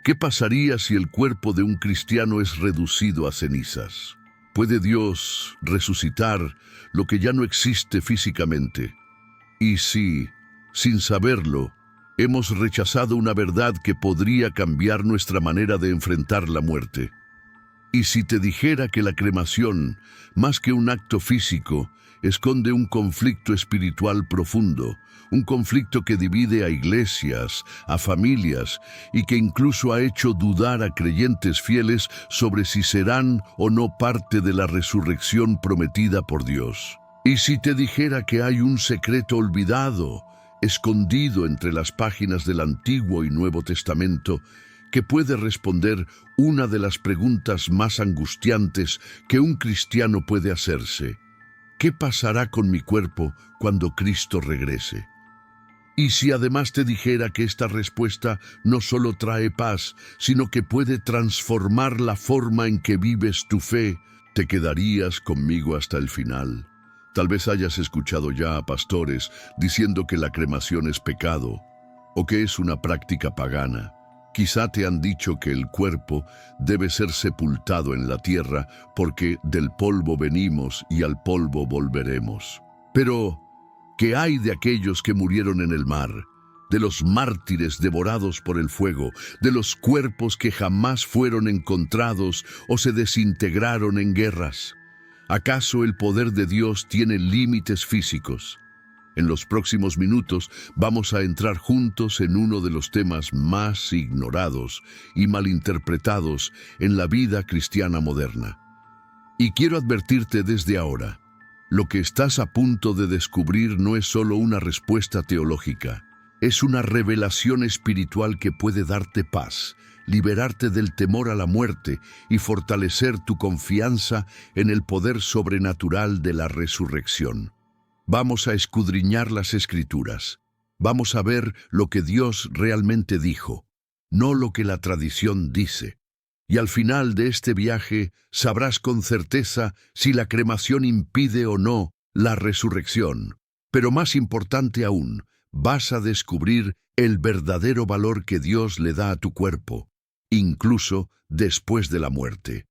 ¿Qué pasaría si el cuerpo de un cristiano es reducido a cenizas? ¿Puede Dios resucitar lo que ya no existe físicamente? Y si, sin saberlo, hemos rechazado una verdad que podría cambiar nuestra manera de enfrentar la muerte. Y si te dijera que la cremación, más que un acto físico, esconde un conflicto espiritual profundo, un conflicto que divide a iglesias, a familias, y que incluso ha hecho dudar a creyentes fieles sobre si serán o no parte de la resurrección prometida por Dios. Y si te dijera que hay un secreto olvidado, escondido entre las páginas del Antiguo y Nuevo Testamento, que puede responder una de las preguntas más angustiantes que un cristiano puede hacerse: ¿qué pasará con mi cuerpo cuando Cristo regrese? Y si además te dijera que esta respuesta no solo trae paz, sino que puede transformar la forma en que vives tu fe, ¿te quedarías conmigo hasta el final? Tal vez hayas escuchado ya a pastores diciendo que la cremación es pecado o que es una práctica pagana. Quizá te han dicho que el cuerpo debe ser sepultado en la tierra porque del polvo venimos y al polvo volveremos. Pero, ¿qué hay de aquellos que murieron en el mar? De los mártires devorados por el fuego, de los cuerpos que jamás fueron encontrados o se desintegraron en guerras. ¿Acaso el poder de Dios tiene límites físicos? En los próximos minutos vamos a entrar juntos en uno de los temas más ignorados y malinterpretados en la vida cristiana moderna. Y quiero advertirte desde ahora, lo que estás a punto de descubrir no es solo una respuesta teológica, es una revelación espiritual que puede darte paz, liberarte del temor a la muerte y fortalecer tu confianza en el poder sobrenatural de la resurrección. Vamos a escudriñar las Escrituras. Vamos a ver lo que Dios realmente dijo, no lo que la tradición dice. Y al final de este viaje sabrás con certeza si la cremación impide o no la resurrección. Pero más importante aún, vas a descubrir el verdadero valor que Dios le da a tu cuerpo, incluso después de la muerte.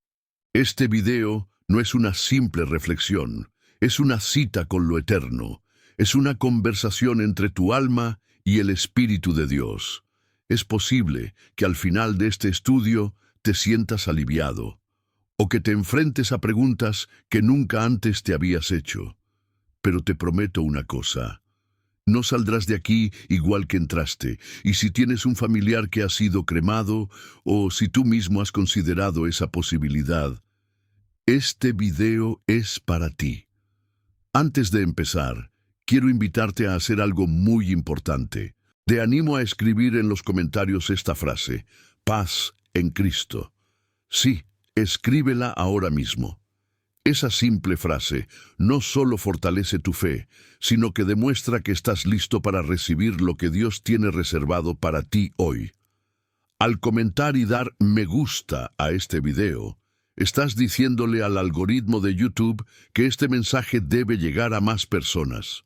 Este video no es una simple reflexión. Es una cita con lo eterno, es una conversación entre tu alma y el Espíritu de Dios. Es posible que al final de este estudio te sientas aliviado, o que te enfrentes a preguntas que nunca antes te habías hecho. Pero te prometo una cosa: no saldrás de aquí igual que entraste, y si tienes un familiar que ha sido cremado, o si tú mismo has considerado esa posibilidad, este video es para ti. Antes de empezar, quiero invitarte a hacer algo muy importante. Te animo a escribir en los comentarios esta frase: paz en Cristo. Sí, escríbela ahora mismo. Esa simple frase no solo fortalece tu fe, sino que demuestra que estás listo para recibir lo que Dios tiene reservado para ti hoy. Al comentar y dar me gusta a este video, estás diciéndole al algoritmo de YouTube que este mensaje debe llegar a más personas.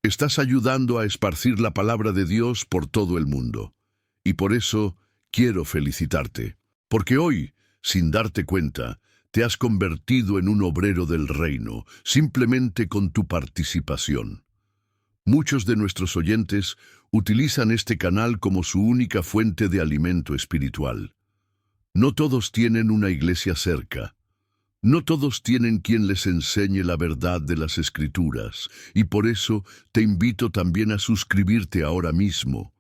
Estás ayudando a esparcir la palabra de Dios por todo el mundo. Y por eso quiero felicitarte, porque hoy, sin darte cuenta, te has convertido en un obrero del reino, simplemente con tu participación. Muchos de nuestros oyentes utilizan este canal como su única fuente de alimento espiritual. No todos tienen una iglesia cerca. No todos tienen quien les enseñe la verdad de las Escrituras, y por eso te invito también a suscribirte ahora mismo.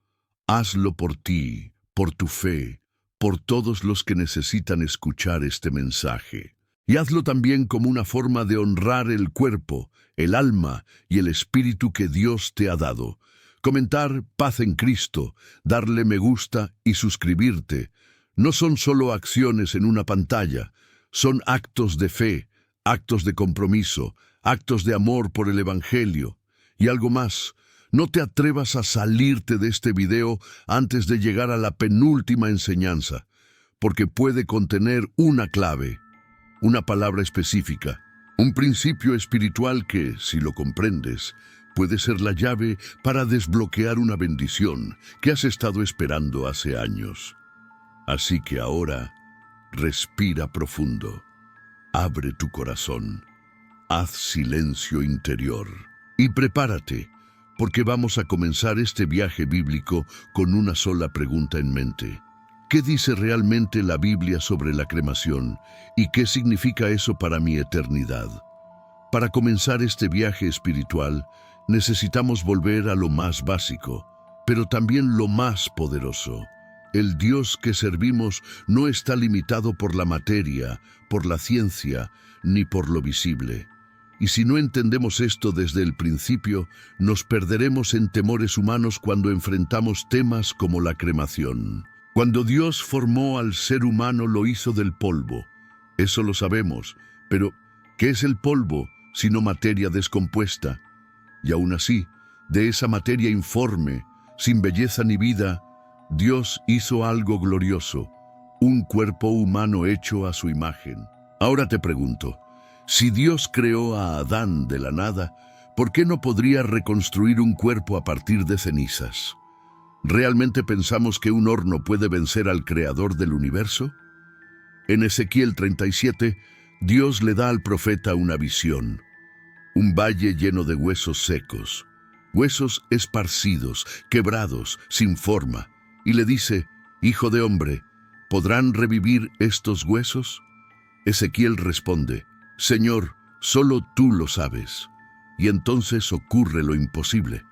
Hazlo por ti, por tu fe, por todos los que necesitan escuchar este mensaje. Y hazlo también como una forma de honrar el cuerpo, el alma y el espíritu que Dios te ha dado. Comentar paz en Cristo, darle me gusta y suscribirte no son solo acciones en una pantalla, son actos de fe, actos de compromiso, actos de amor por el Evangelio. Y algo más, no te atrevas a salirte de este video antes de llegar a la penúltima enseñanza, porque puede contener una clave, una palabra específica, un principio espiritual que, si lo comprendes, puede ser la llave para desbloquear una bendición que has estado esperando hace años. Así que ahora, respira profundo, abre tu corazón, haz silencio interior y prepárate, porque vamos a comenzar este viaje bíblico con una sola pregunta en mente. ¿Qué dice realmente la Biblia sobre la cremación y qué significa eso para mi eternidad? Para comenzar este viaje espiritual, necesitamos volver a lo más básico, pero también lo más poderoso. El Dios que servimos no está limitado por la materia, por la ciencia, ni por lo visible. Y si no entendemos esto desde el principio, nos perderemos en temores humanos cuando enfrentamos temas como la cremación. Cuando Dios formó al ser humano, lo hizo del polvo. Eso lo sabemos, pero ¿qué es el polvo sino materia descompuesta? Y aún así, de esa materia informe, sin belleza ni vida, Dios hizo algo glorioso, un cuerpo humano hecho a su imagen. Ahora te pregunto, si Dios creó a Adán de la nada, ¿por qué no podría reconstruir un cuerpo a partir de cenizas? ¿Realmente pensamos que un horno puede vencer al creador del universo? En Ezequiel 37, Dios le da al profeta una visión. Un valle lleno de huesos secos, huesos esparcidos, quebrados, sin forma, y le dice, «Hijo de hombre, ¿podrán revivir estos huesos?» Ezequiel responde, «Señor, solo tú lo sabes». Y entonces ocurre lo imposible.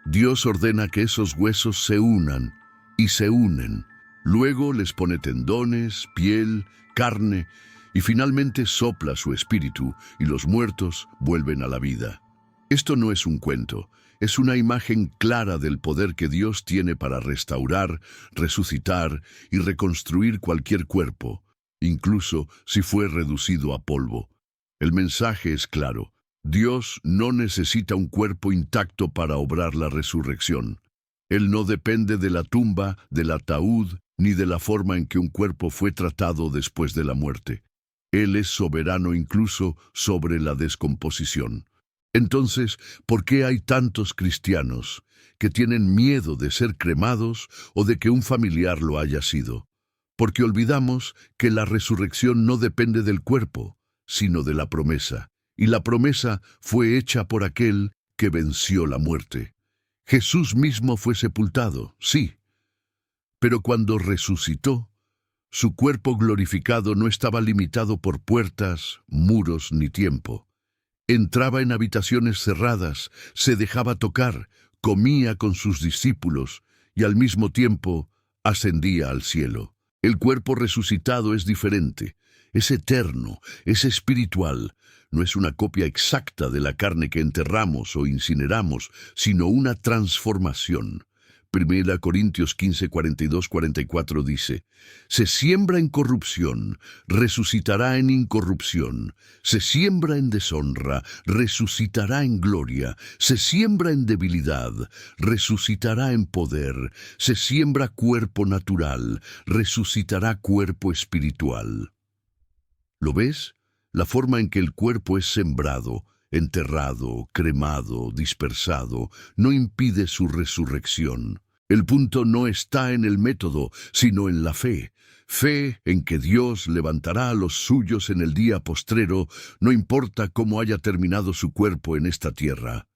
Dios ordena que esos huesos se unan, y se unen. Luego les pone tendones, piel, carne, y finalmente sopla su espíritu, y los muertos vuelven a la vida. Esto no es un cuento, es una imagen clara del poder que Dios tiene para restaurar, resucitar y reconstruir cualquier cuerpo, incluso si fue reducido a polvo. El mensaje es claro. Dios no necesita un cuerpo intacto para obrar la resurrección. Él no depende de la tumba, del ataúd, ni de la forma en que un cuerpo fue tratado después de la muerte. Él es soberano incluso sobre la descomposición. Entonces, ¿por qué hay tantos cristianos que tienen miedo de ser cremados o de que un familiar lo haya sido? Porque olvidamos que la resurrección no depende del cuerpo, sino de la promesa. Y la promesa fue hecha por aquel que venció la muerte. Jesús mismo fue sepultado, sí, pero cuando resucitó, su cuerpo glorificado no estaba limitado por puertas, muros ni tiempo. Entraba en habitaciones cerradas, se dejaba tocar, comía con sus discípulos y al mismo tiempo ascendía al cielo. El cuerpo resucitado es diferente, es eterno, es espiritual. No es una copia exacta de la carne que enterramos o incineramos, sino una transformación. 1 Corintios 15, 42, 44 dice, «Se siembra en corrupción, resucitará en incorrupción. Se siembra en deshonra, resucitará en gloria. Se siembra en debilidad, resucitará en poder. Se siembra cuerpo natural, resucitará cuerpo espiritual». ¿Lo ves? La forma en que el cuerpo es sembrado, enterrado, cremado, dispersado, no impide su resurrección. El punto no está en el método, sino en la fe. Fe en que Dios levantará a los suyos en el día postrero, no importa cómo haya terminado su cuerpo en esta tierra.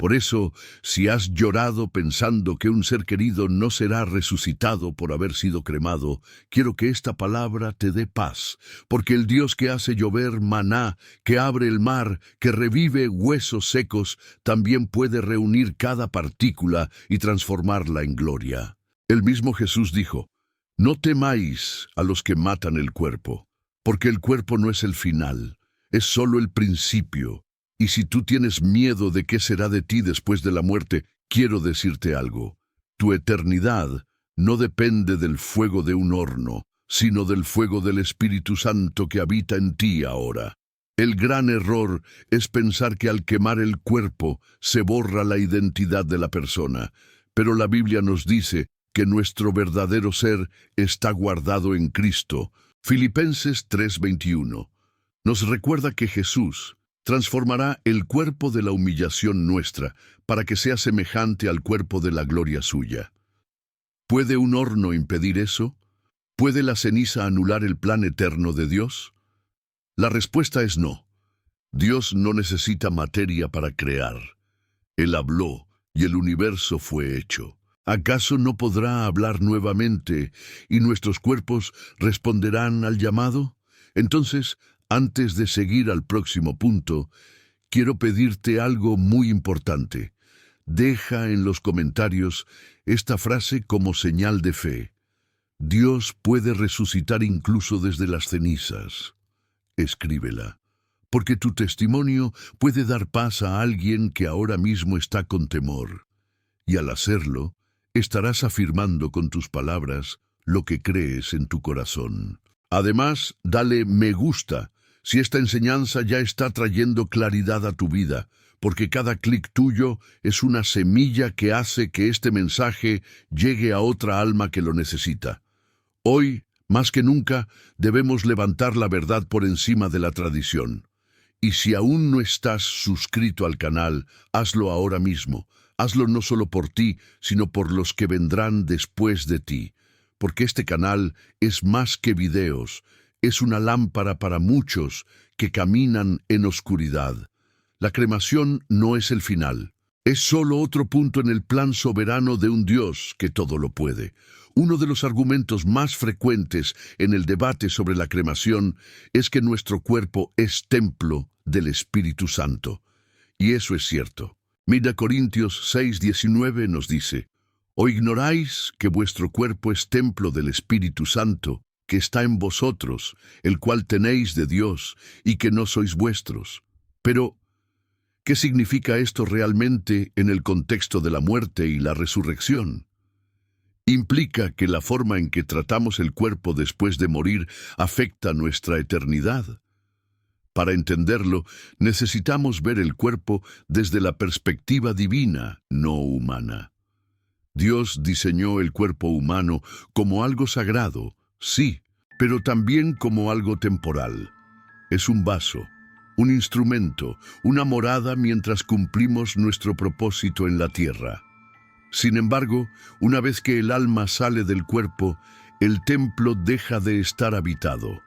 Por eso, si has llorado pensando que un ser querido no será resucitado por haber sido cremado, quiero que esta palabra te dé paz, porque el Dios que hace llover maná, que abre el mar, que revive huesos secos, también puede reunir cada partícula y transformarla en gloria. El mismo Jesús dijo, «No temáis a los que matan el cuerpo, porque el cuerpo no es el final, es solo el principio». Y si tú tienes miedo de qué será de ti después de la muerte, quiero decirte algo. Tu eternidad no depende del fuego de un horno, sino del fuego del Espíritu Santo que habita en ti ahora. El gran error es pensar que al quemar el cuerpo se borra la identidad de la persona, pero la Biblia nos dice que nuestro verdadero ser está guardado en Cristo. Filipenses 3:21 nos recuerda que Jesús transformará el cuerpo de la humillación nuestra para que sea semejante al cuerpo de la gloria suya. ¿Puede un horno impedir eso? ¿Puede la ceniza anular el plan eterno de Dios? La respuesta es no. Dios no necesita materia para crear. Él habló y el universo fue hecho. ¿Acaso no podrá hablar nuevamente y nuestros cuerpos responderán al llamado? Entonces, antes de seguir al próximo punto, quiero pedirte algo muy importante. Deja en los comentarios esta frase como señal de fe. Dios puede resucitar incluso desde las cenizas. Escríbela, porque tu testimonio puede dar paz a alguien que ahora mismo está con temor. Y al hacerlo, estarás afirmando con tus palabras lo que crees en tu corazón. Además, dale me gusta si esta enseñanza ya está trayendo claridad a tu vida, porque cada clic tuyo es una semilla que hace que este mensaje llegue a otra alma que lo necesita. Hoy, más que nunca, debemos levantar la verdad por encima de la tradición. Y si aún no estás suscrito al canal, hazlo ahora mismo. Hazlo no solo por ti, sino por los que vendrán después de ti. Porque este canal es más que videos, es una lámpara para muchos que caminan en oscuridad. La cremación no es el final. Es solo otro punto en el plan soberano de un Dios que todo lo puede. Uno de los argumentos más frecuentes en el debate sobre la cremación es que nuestro cuerpo es templo del Espíritu Santo. Y eso es cierto. Mira, Corintios 6:19 nos dice: ¿O ignoráis que vuestro cuerpo es templo del Espíritu Santo, que está en vosotros, el cual tenéis de Dios, y que no sois vuestros? Pero, ¿qué significa esto realmente en el contexto de la muerte y la resurrección? Implica que la forma en que tratamos el cuerpo después de morir afecta nuestra eternidad. Para entenderlo, necesitamos ver el cuerpo desde la perspectiva divina, no humana. Dios diseñó el cuerpo humano como algo sagrado, sí, pero también como algo temporal. Es un vaso, un instrumento, una morada mientras cumplimos nuestro propósito en la tierra. Sin embargo, una vez que el alma sale del cuerpo, el templo deja de estar habitado.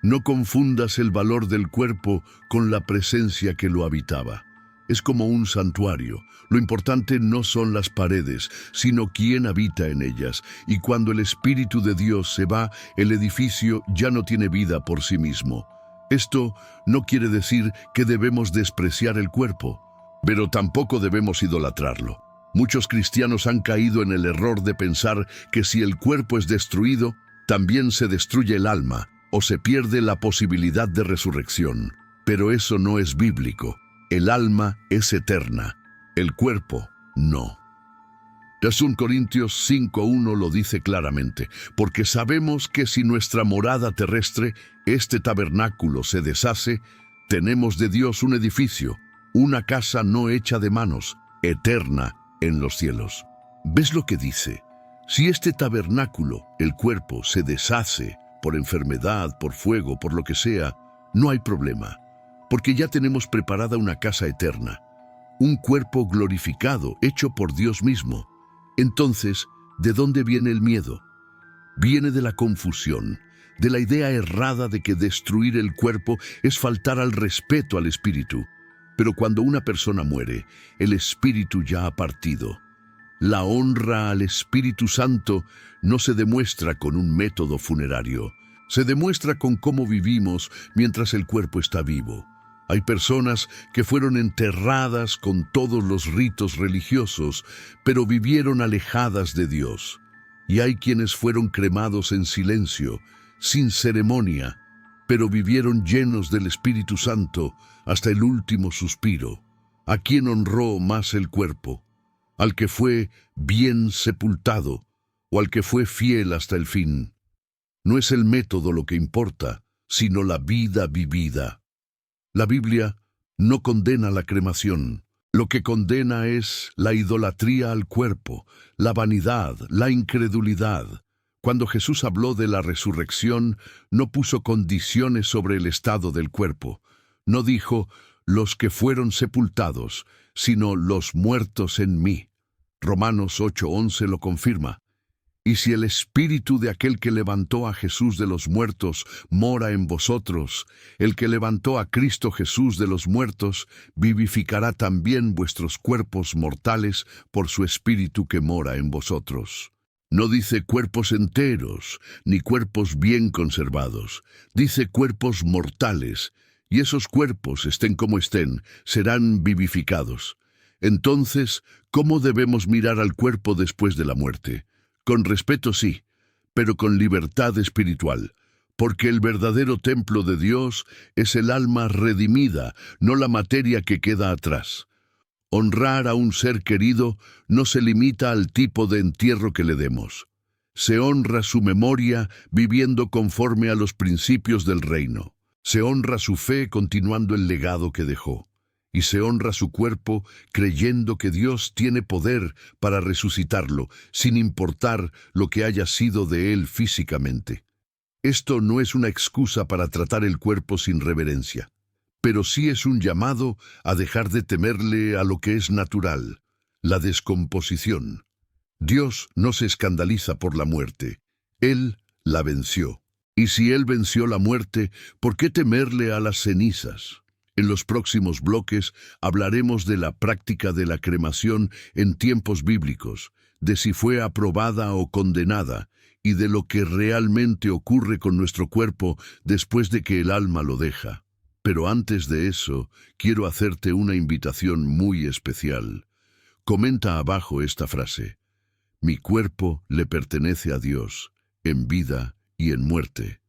No confundas el valor del cuerpo con la presencia que lo habitaba. Es como un santuario. Lo importante no son las paredes, sino quién habita en ellas. Y cuando el Espíritu de Dios se va, el edificio ya no tiene vida por sí mismo. Esto no quiere decir que debemos despreciar el cuerpo, pero tampoco debemos idolatrarlo. Muchos cristianos han caído en el error de pensar que si el cuerpo es destruido, también se destruye el alma, o se pierde la posibilidad de resurrección. Pero eso no es bíblico. El alma es eterna, el cuerpo no. 2 Corintios 5:1 lo dice claramente, porque sabemos que si nuestra morada terrestre, este tabernáculo, se deshace, tenemos de Dios un edificio, una casa no hecha de manos, eterna en los cielos. ¿Ves lo que dice? Si este tabernáculo, el cuerpo, se deshace por enfermedad, por fuego, por lo que sea, no hay problema, porque ya tenemos preparada una casa eterna, un cuerpo glorificado, hecho por Dios mismo. Entonces, ¿de dónde viene el miedo? Viene de la confusión, de la idea errada de que destruir el cuerpo es faltar al respeto al espíritu. Pero cuando una persona muere, el espíritu ya ha partido. La honra al Espíritu Santo no se demuestra con un método funerario. Se demuestra con cómo vivimos mientras el cuerpo está vivo. Hay personas que fueron enterradas con todos los ritos religiosos, pero vivieron alejadas de Dios. Y hay quienes fueron cremados en silencio, sin ceremonia, pero vivieron llenos del Espíritu Santo hasta el último suspiro. ¿A quién honró más el cuerpo? ¿Al que fue bien sepultado o al que fue fiel hasta el fin? No es el método lo que importa, sino la vida vivida. La Biblia no condena la cremación. Lo que condena es la idolatría al cuerpo, la vanidad, la incredulidad. Cuando Jesús habló de la resurrección, no puso condiciones sobre el estado del cuerpo. No dijo, los que fueron sepultados, sino los muertos en mí. Romanos 8:11 lo confirma. Y si el espíritu de aquel que levantó a Jesús de los muertos mora en vosotros, el que levantó a Cristo Jesús de los muertos vivificará también vuestros cuerpos mortales por su espíritu que mora en vosotros. No dice cuerpos enteros, ni cuerpos bien conservados, dice cuerpos mortales, y esos cuerpos, estén como estén, serán vivificados. Entonces, ¿cómo debemos mirar al cuerpo después de la muerte? Con respeto sí, pero con libertad espiritual, porque el verdadero templo de Dios es el alma redimida, no la materia que queda atrás. Honrar a un ser querido no se limita al tipo de entierro que le demos. Se honra su memoria viviendo conforme a los principios del reino. Se honra su fe continuando el legado que dejó. Y se honra su cuerpo creyendo que Dios tiene poder para resucitarlo, sin importar lo que haya sido de él físicamente. Esto no es una excusa para tratar el cuerpo sin reverencia, pero sí es un llamado a dejar de temerle a lo que es natural, la descomposición. Dios no se escandaliza por la muerte. Él la venció. Y si Él venció la muerte, ¿por qué temerle a las cenizas? En los próximos bloques hablaremos de la práctica de la cremación en tiempos bíblicos, de si fue aprobada o condenada, y de lo que realmente ocurre con nuestro cuerpo después de que el alma lo deja. Pero antes de eso, quiero hacerte una invitación muy especial. Comenta abajo esta frase: mi cuerpo le pertenece a Dios, en vida y en muerte.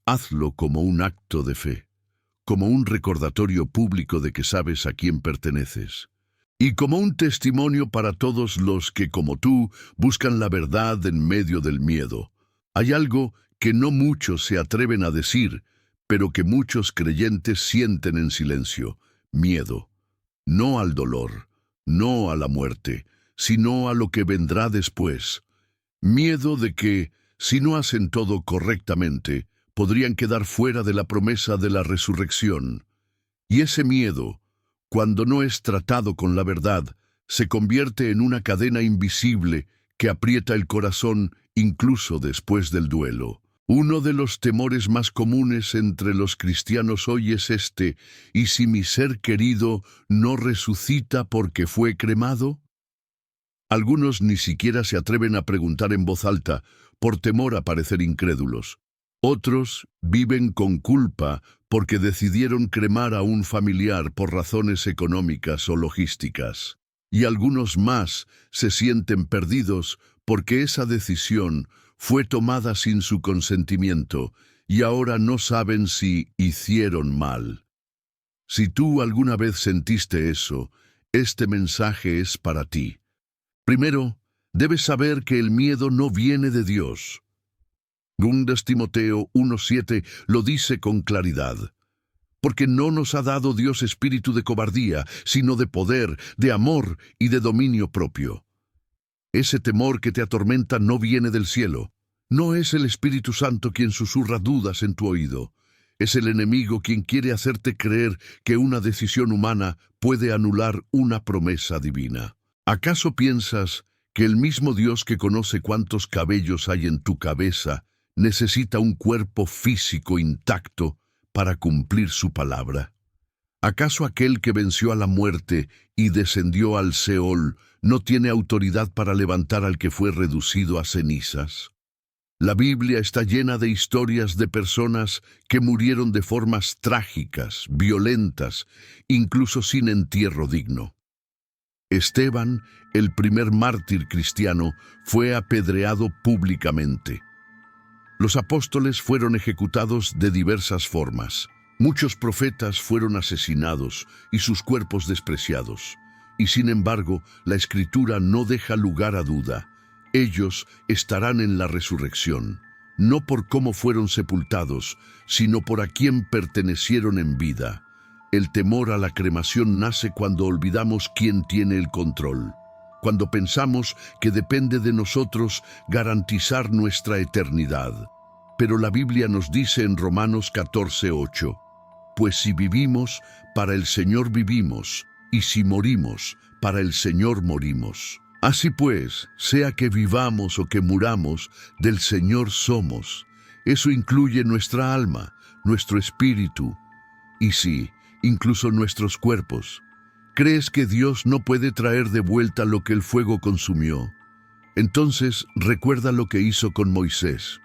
Hazlo como un acto de fe, como un recordatorio público de que sabes a quién perteneces, y como un testimonio para todos los que, como tú, buscan la verdad en medio del miedo. Hay algo que no muchos se atreven a decir, pero que muchos creyentes sienten en silencio: miedo. No al dolor, no a la muerte, sino a lo que vendrá después. Miedo de que, si no hacen todo correctamente, podrían quedar fuera de la promesa de la resurrección. Y ese miedo, cuando no es tratado con la verdad, se convierte en una cadena invisible que aprieta el corazón incluso después del duelo. Uno de los temores más comunes entre los cristianos hoy es este: ¿y si mi ser querido no resucita porque fue cremado? Algunos ni siquiera se atreven a preguntar en voz alta, por temor a parecer incrédulos. Otros viven con culpa porque decidieron cremar a un familiar por razones económicas o logísticas. Y algunos más se sienten perdidos porque esa decisión fue tomada sin su consentimiento y ahora no saben si hicieron mal. Si tú alguna vez sentiste eso, este mensaje es para ti. Primero, debes saber que el miedo no viene de Dios. 2 Timoteo 1:7 lo dice con claridad. Porque no nos ha dado Dios espíritu de cobardía, sino de poder, de amor y de dominio propio. Ese temor que te atormenta no viene del cielo. No es el Espíritu Santo quien susurra dudas en tu oído. Es el enemigo quien quiere hacerte creer que una decisión humana puede anular una promesa divina. ¿Acaso piensas que el mismo Dios que conoce cuántos cabellos hay en tu cabeza necesita un cuerpo físico intacto para cumplir su palabra? ¿Acaso aquel que venció a la muerte y descendió al Seol no tiene autoridad para levantar al que fue reducido a cenizas? La Biblia está llena de historias de personas que murieron de formas trágicas, violentas, incluso sin entierro digno. Esteban, el primer mártir cristiano, fue apedreado públicamente. Los apóstoles fueron ejecutados de diversas formas. Muchos profetas fueron asesinados y sus cuerpos despreciados. Y sin embargo, la Escritura no deja lugar a duda. Ellos estarán en la resurrección, no por cómo fueron sepultados, sino por a quién pertenecieron en vida. El temor a la cremación nace cuando olvidamos quién tiene el control. Cuando pensamos que depende de nosotros garantizar nuestra eternidad. Pero la Biblia nos dice en Romanos 14:8, pues si vivimos, para el Señor vivimos, y si morimos, para el Señor morimos. Así pues, sea que vivamos o que muramos, del Señor somos. Eso incluye nuestra alma, nuestro espíritu y sí, incluso nuestros cuerpos. ¿Crees que Dios no puede traer de vuelta lo que el fuego consumió? Entonces recuerda lo que hizo con Moisés.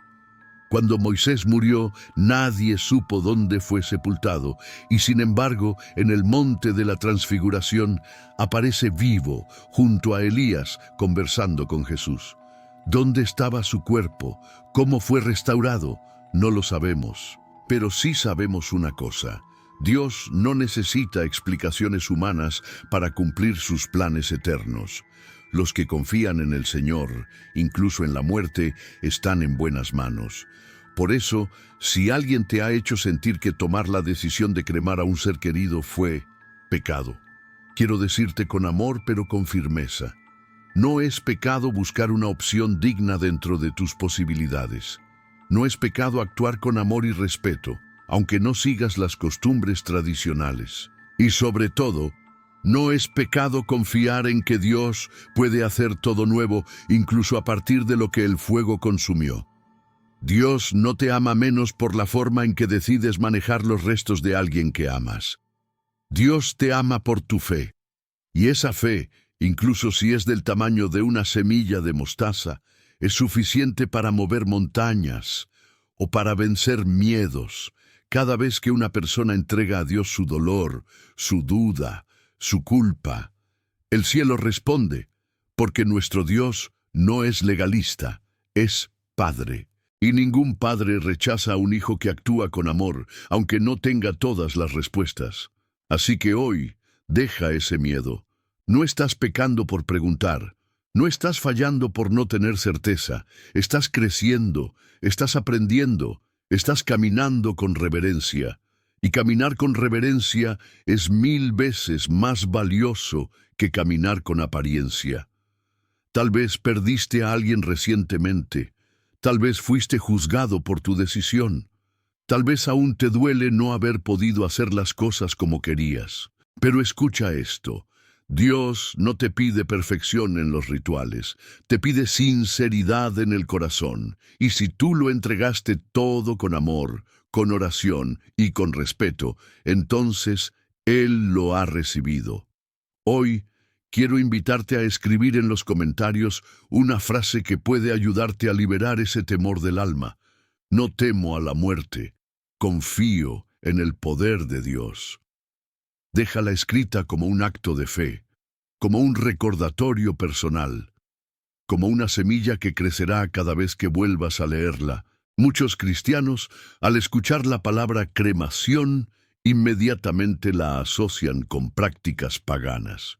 Cuando Moisés murió, nadie supo dónde fue sepultado, y sin embargo, en el monte de la transfiguración, aparece vivo junto a Elías conversando con Jesús. ¿Dónde estaba su cuerpo? ¿Cómo fue restaurado? No lo sabemos, pero sí sabemos una cosa. Dios no necesita explicaciones humanas para cumplir sus planes eternos. Los que confían en el Señor, incluso en la muerte, están en buenas manos. Por eso, si alguien te ha hecho sentir que tomar la decisión de cremar a un ser querido fue pecado, quiero decirte con amor pero con firmeza. No es pecado buscar una opción digna dentro de tus posibilidades. No es pecado actuar con amor y respeto, aunque no sigas las costumbres tradicionales. Y sobre todo, no es pecado confiar en que Dios puede hacer todo nuevo, incluso a partir de lo que el fuego consumió. Dios no te ama menos por la forma en que decides manejar los restos de alguien que amas. Dios te ama por tu fe. Y esa fe, incluso si es del tamaño de una semilla de mostaza, es suficiente para mover montañas o para vencer miedos. Cada vez que una persona entrega a Dios su dolor, su duda, su culpa, el cielo responde, porque nuestro Dios no es legalista, es Padre. Y ningún padre rechaza a un hijo que actúa con amor, aunque no tenga todas las respuestas. Así que hoy, deja ese miedo. No estás pecando por preguntar. No estás fallando por no tener certeza. Estás creciendo, estás aprendiendo, estás caminando con reverencia. Y caminar con reverencia es 1000 veces más valioso que caminar con apariencia. Tal vez perdiste a alguien recientemente. Tal vez fuiste juzgado por tu decisión. Tal vez aún te duele no haber podido hacer las cosas como querías. Pero escucha esto. Dios no te pide perfección en los rituales, te pide sinceridad en el corazón. Y si tú lo entregaste todo con amor, con oración y con respeto, entonces Él lo ha recibido. Hoy, quiero invitarte a escribir en los comentarios una frase que puede ayudarte a liberar ese temor del alma. No temo a la muerte, confío en el poder de Dios. Déjala escrita como un acto de fe, como un recordatorio personal, como una semilla que crecerá cada vez que vuelvas a leerla. Muchos cristianos, al escuchar la palabra cremación, inmediatamente la asocian con prácticas paganas.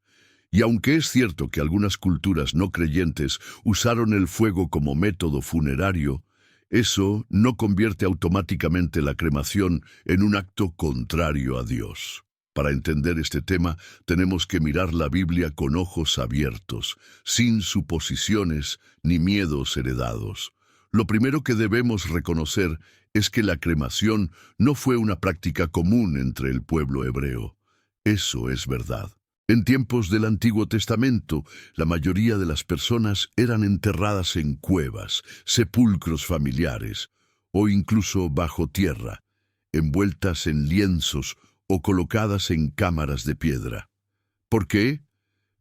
Y aunque es cierto que algunas culturas no creyentes usaron el fuego como método funerario, eso no convierte automáticamente la cremación en un acto contrario a Dios. Para entender este tema, tenemos que mirar la Biblia con ojos abiertos, sin suposiciones ni miedos heredados. Lo primero que debemos reconocer es que la cremación no fue una práctica común entre el pueblo hebreo. Eso es verdad. En tiempos del Antiguo Testamento, la mayoría de las personas eran enterradas en cuevas, sepulcros familiares, o incluso bajo tierra, envueltas en lienzos o colocadas en cámaras de piedra. ¿Por qué?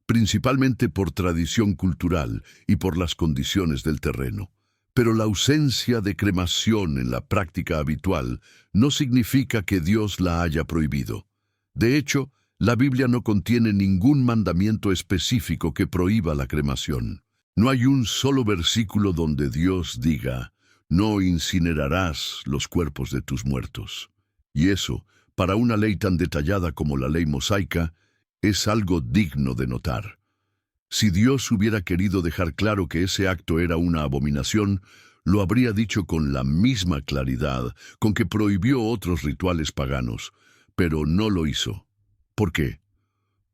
Principalmente por tradición cultural y por las condiciones del terreno. Pero la ausencia de cremación en la práctica habitual no significa que Dios la haya prohibido. De hecho, la Biblia no contiene ningún mandamiento específico que prohíba la cremación. No hay un solo versículo donde Dios diga, no incinerarás los cuerpos de tus muertos. Y eso, para una ley tan detallada como la ley mosaica, es algo digno de notar. Si Dios hubiera querido dejar claro que ese acto era una abominación, lo habría dicho con la misma claridad con que prohibió otros rituales paganos, pero no lo hizo. ¿Por qué?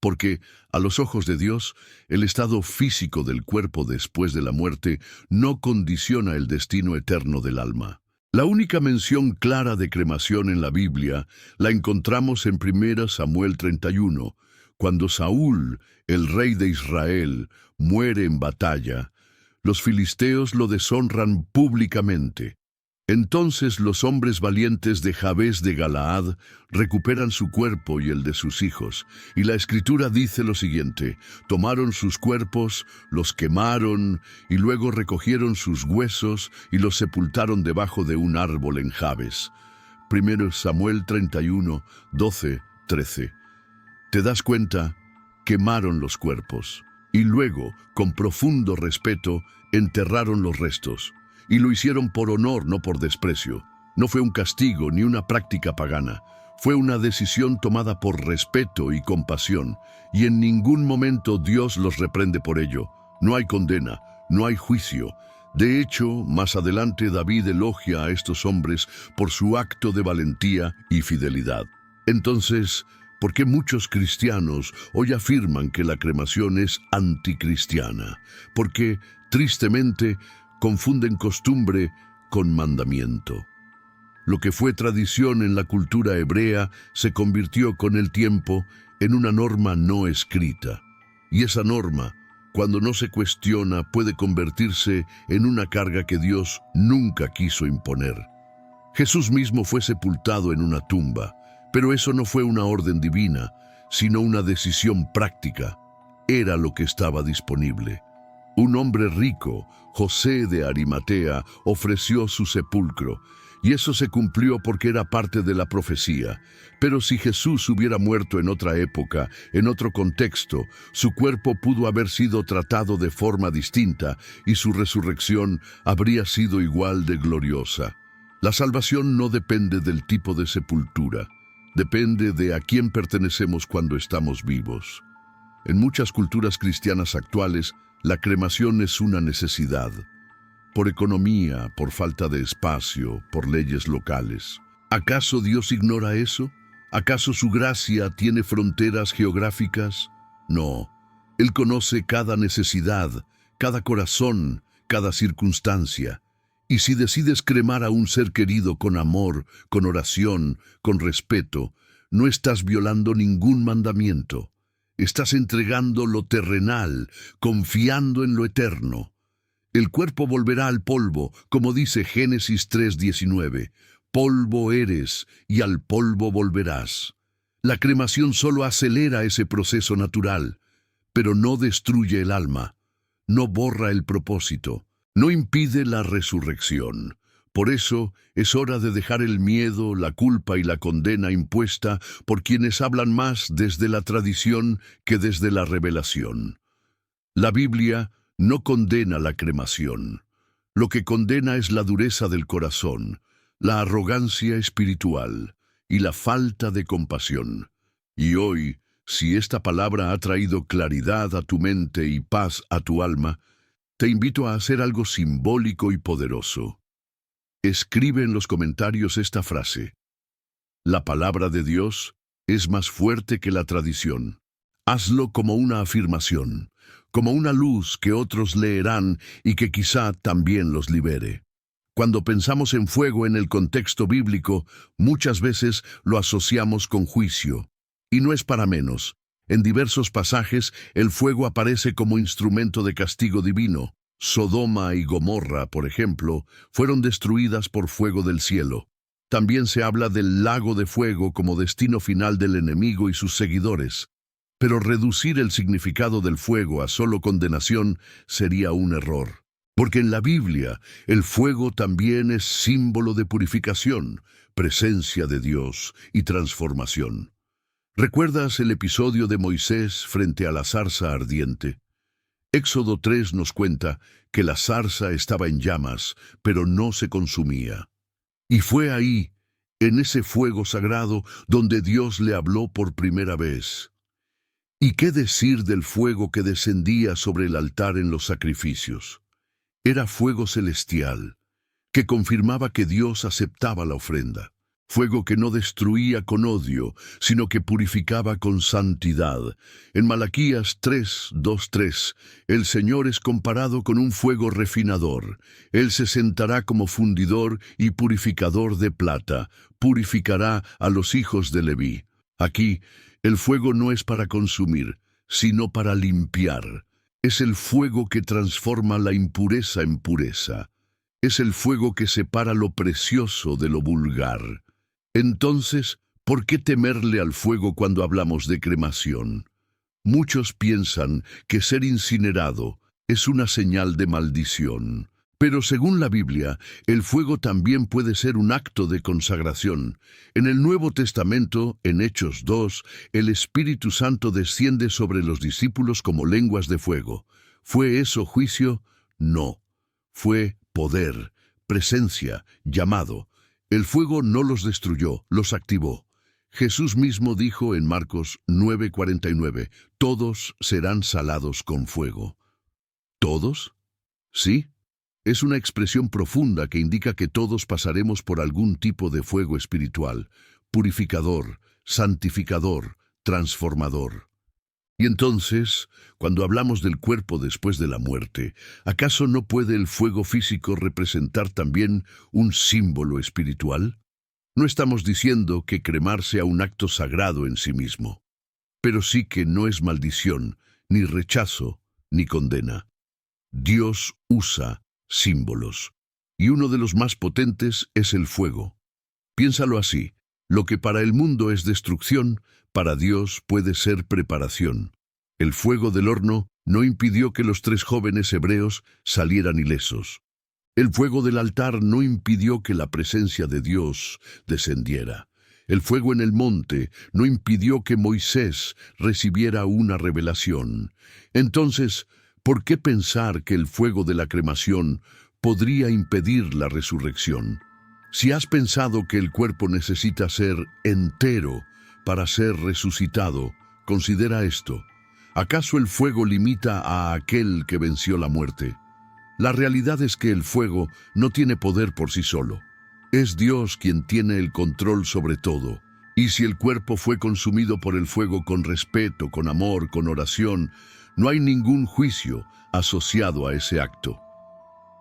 Porque, a los ojos de Dios, el estado físico del cuerpo después de la muerte no condiciona el destino eterno del alma. La única mención clara de cremación en la Biblia la encontramos en 1 Samuel 31, Cuando Saúl, el rey de Israel, muere en batalla, los filisteos lo deshonran públicamente. Entonces los hombres valientes de Jabes de Galaad recuperan su cuerpo y el de sus hijos, y la Escritura dice lo siguiente: tomaron sus cuerpos, los quemaron, y luego recogieron sus huesos y los sepultaron debajo de un árbol en Jabes. 1 Samuel 31, 12, 13. ¿Te das cuenta? Quemaron los cuerpos, y luego, con profundo respeto, enterraron los restos. Y lo hicieron por honor, no por desprecio. No fue un castigo ni una práctica pagana. Fue una decisión tomada por respeto y compasión, y en ningún momento Dios los reprende por ello. No hay condena, no hay juicio. De hecho, más adelante David elogia a estos hombres por su acto de valentía y fidelidad. Entonces, ¿por qué muchos cristianos hoy afirman que la cremación es anticristiana? Porque, tristemente, confunden costumbre con mandamiento. Lo que fue tradición en la cultura hebrea se convirtió con el tiempo en una norma no escrita. Y esa norma, cuando no se cuestiona, puede convertirse en una carga que Dios nunca quiso imponer. Jesús mismo fue sepultado en una tumba, pero eso no fue una orden divina, sino una decisión práctica. Era lo que estaba disponible. Un hombre rico, José de Arimatea, ofreció su sepulcro, y eso se cumplió porque era parte de la profecía. Pero si Jesús hubiera muerto en otra época, en otro contexto, su cuerpo pudo haber sido tratado de forma distinta y su resurrección habría sido igual de gloriosa. La salvación no depende del tipo de sepultura, depende de a quién pertenecemos cuando estamos vivos. En muchas culturas cristianas actuales, la cremación es una necesidad, por economía, por falta de espacio, por leyes locales. ¿Acaso Dios ignora eso? ¿Acaso su gracia tiene fronteras geográficas? No. Él conoce cada necesidad, cada corazón, cada circunstancia. Y si decides cremar a un ser querido con amor, con oración, con respeto, no estás violando ningún mandamiento. Estás entregando lo terrenal, confiando en lo eterno. El cuerpo volverá al polvo, como dice Génesis 3:19. Polvo eres, y al polvo volverás. La cremación solo acelera ese proceso natural, pero no destruye el alma, no borra el propósito, no impide la resurrección. Por eso es hora de dejar el miedo, la culpa y la condena impuesta por quienes hablan más desde la tradición que desde la revelación. La Biblia no condena la cremación. Lo que condena es la dureza del corazón, la arrogancia espiritual y la falta de compasión. Y hoy, si esta palabra ha traído claridad a tu mente y paz a tu alma, te invito a hacer algo simbólico y poderoso. Escribe en los comentarios esta frase: la palabra de Dios es más fuerte que la tradición. Hazlo como una afirmación, como una luz que otros leerán y que quizá también los libere. Cuando pensamos en fuego en el contexto bíblico, muchas veces lo asociamos con juicio. Y no es para menos. En diversos pasajes, el fuego aparece como instrumento de castigo divino. Sodoma y Gomorra, por ejemplo, fueron destruidas por fuego del cielo. También se habla del lago de fuego como destino final del enemigo y sus seguidores. Pero reducir el significado del fuego a solo condenación sería un error. Porque en la Biblia, el fuego también es símbolo de purificación, presencia de Dios y transformación. ¿Recuerdas el episodio de Moisés frente a la zarza ardiente? Éxodo 3 nos cuenta que la zarza estaba en llamas, pero no se consumía. Y fue ahí, en ese fuego sagrado, donde Dios le habló por primera vez. ¿Y qué decir del fuego que descendía sobre el altar en los sacrificios? Era fuego celestial, que confirmaba que Dios aceptaba la ofrenda. Fuego que no destruía con odio, sino que purificaba con santidad. En Malaquías 3:2-3, el Señor es comparado con un fuego refinador. Él se sentará como fundidor y purificador de plata. Purificará a los hijos de Leví. Aquí, El fuego no es para consumir, sino para limpiar. Es el fuego que transforma la impureza en pureza. Es el fuego que separa lo precioso de lo vulgar. Entonces, ¿por qué temerle al fuego cuando hablamos de cremación? Muchos piensan que ser incinerado es una señal de maldición. Pero según la Biblia, el fuego también puede ser un acto de consagración. En el Nuevo Testamento, en Hechos 2, el Espíritu Santo desciende sobre los discípulos como lenguas de fuego. ¿Fue eso juicio? No. Fue poder, presencia, llamado. El fuego no los destruyó, los activó. Jesús mismo dijo en Marcos 9:49, todos serán salados con fuego. ¿Todos? Sí. Es una expresión profunda que indica que todos pasaremos por algún tipo de fuego espiritual, purificador, santificador, transformador. Y entonces, cuando hablamos del cuerpo después de la muerte, ¿acaso no puede el fuego físico representar también un símbolo espiritual? No estamos diciendo que cremar sea un acto sagrado en sí mismo, pero sí que no es maldición, ni rechazo, ni condena. Dios usa símbolos, y uno de los más potentes es el fuego. Piénsalo así, lo que para el mundo es destrucción, para Dios puede ser preparación. El fuego del horno no impidió que los 3 jóvenes hebreos salieran ilesos. El fuego del altar no impidió que la presencia de Dios descendiera. El fuego en el monte no impidió que Moisés recibiera una revelación. Entonces, ¿por qué pensar que el fuego de la cremación podría impedir la resurrección? Si has pensado que el cuerpo necesita ser entero para ser resucitado, considera esto. ¿Acaso el fuego limita a aquel que venció la muerte? La realidad es que el fuego no tiene poder por sí solo. Es Dios quien tiene el control sobre todo. Y si el cuerpo fue consumido por el fuego con respeto, con amor, con oración, no hay ningún juicio asociado a ese acto.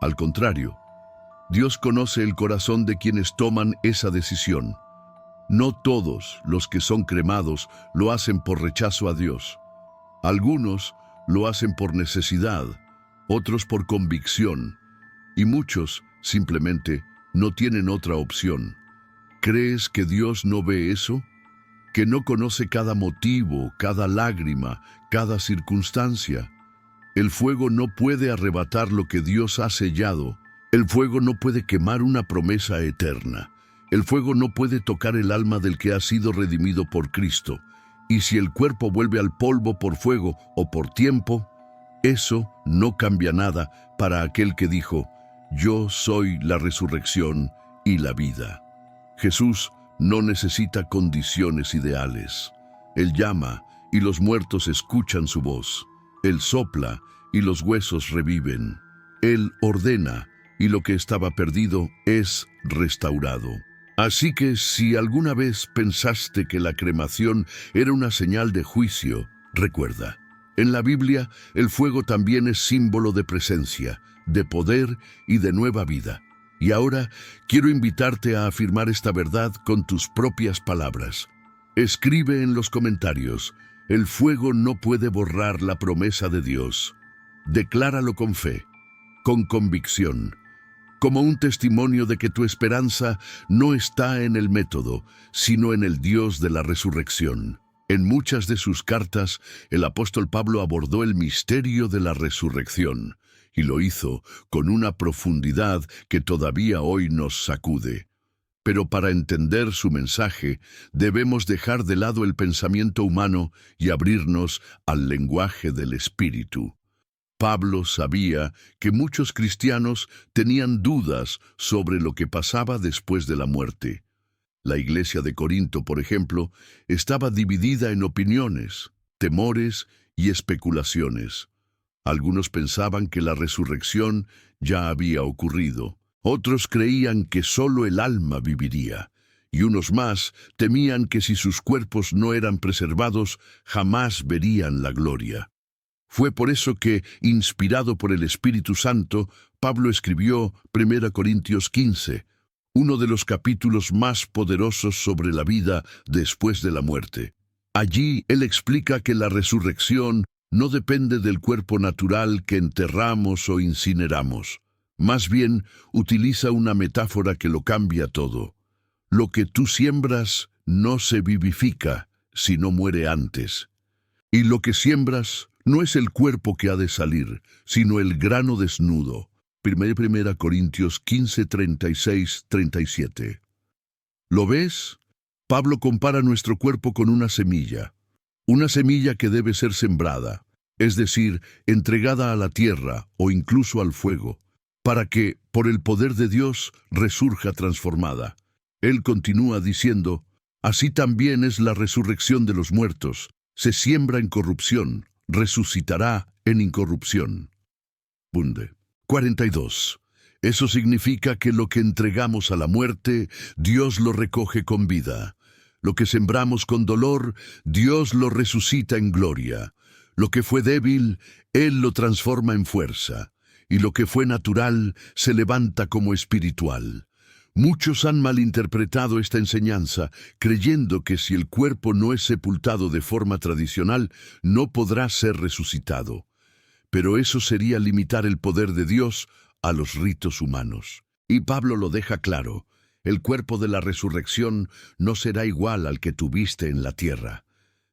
Al contrario, Dios conoce el corazón de quienes toman esa decisión. No todos los que son cremados lo hacen por rechazo a Dios. Algunos lo hacen por necesidad, otros por convicción, y muchos simplemente no tienen otra opción. ¿Crees que Dios no ve eso? ¿Que no conoce cada motivo, cada lágrima, cada circunstancia? El fuego no puede arrebatar lo que Dios ha sellado. El fuego no puede quemar una promesa eterna. El fuego no puede tocar el alma del que ha sido redimido por Cristo. Y si el cuerpo vuelve al polvo por fuego o por tiempo, eso no cambia nada para aquel que dijo, yo soy la resurrección y la vida. Jesús no necesita condiciones ideales. Él llama y los muertos escuchan su voz. Él sopla y los huesos reviven. Él ordena y lo que estaba perdido es restaurado. Así que si alguna vez pensaste que la cremación era una señal de juicio, recuerda, en la Biblia el fuego también es símbolo de presencia, de poder y de nueva vida. Y ahora quiero invitarte a afirmar esta verdad con tus propias palabras. Escribe en los comentarios, el fuego no puede borrar la promesa de Dios. Decláralo con fe, con convicción, como un testimonio de que tu esperanza no está en el método, sino en el Dios de la resurrección. En muchas de sus cartas, el apóstol Pablo abordó el misterio de la resurrección, y lo hizo con una profundidad que todavía hoy nos sacude. Pero para entender su mensaje, debemos dejar de lado el pensamiento humano y abrirnos al lenguaje del Espíritu. Pablo sabía que muchos cristianos tenían dudas sobre lo que pasaba después de la muerte. La iglesia de Corinto, por ejemplo, estaba dividida en opiniones, temores y especulaciones. Algunos pensaban que la resurrección ya había ocurrido. Otros creían que solo el alma viviría. Y unos más temían que si sus cuerpos no eran preservados, jamás verían la gloria. Fue por eso que, inspirado por el Espíritu Santo, Pablo escribió 1 Corintios 15, uno de los capítulos más poderosos sobre la vida después de la muerte. Allí él explica que la resurrección no depende del cuerpo natural que enterramos o incineramos. Más bien, utiliza una metáfora que lo cambia todo. Lo que tú siembras no se vivifica, sino muere antes. Y lo que siembras no es el cuerpo que ha de salir, sino el grano desnudo. 1 Corintios 15, 36, 37. ¿Lo ves? Pablo compara nuestro cuerpo con una semilla que debe ser sembrada, es decir, entregada a la tierra o incluso al fuego, para que, por el poder de Dios, resurja transformada. Él continúa diciendo, así también es la resurrección de los muertos. Se siembra en corrupción, resucitará en incorrupción. Bunde. 42. Eso significa que lo que entregamos a la muerte, Dios lo recoge con vida. Lo que sembramos con dolor, Dios lo resucita en gloria. Lo que fue débil, Él lo transforma en fuerza. Y lo que fue natural, se levanta como espiritual. Muchos han malinterpretado esta enseñanza, creyendo que si el cuerpo no es sepultado de forma tradicional, no podrá ser resucitado. Pero eso sería limitar el poder de Dios a los ritos humanos. Y Pablo lo deja claro, el cuerpo de la resurrección no será igual al que tuviste en la tierra.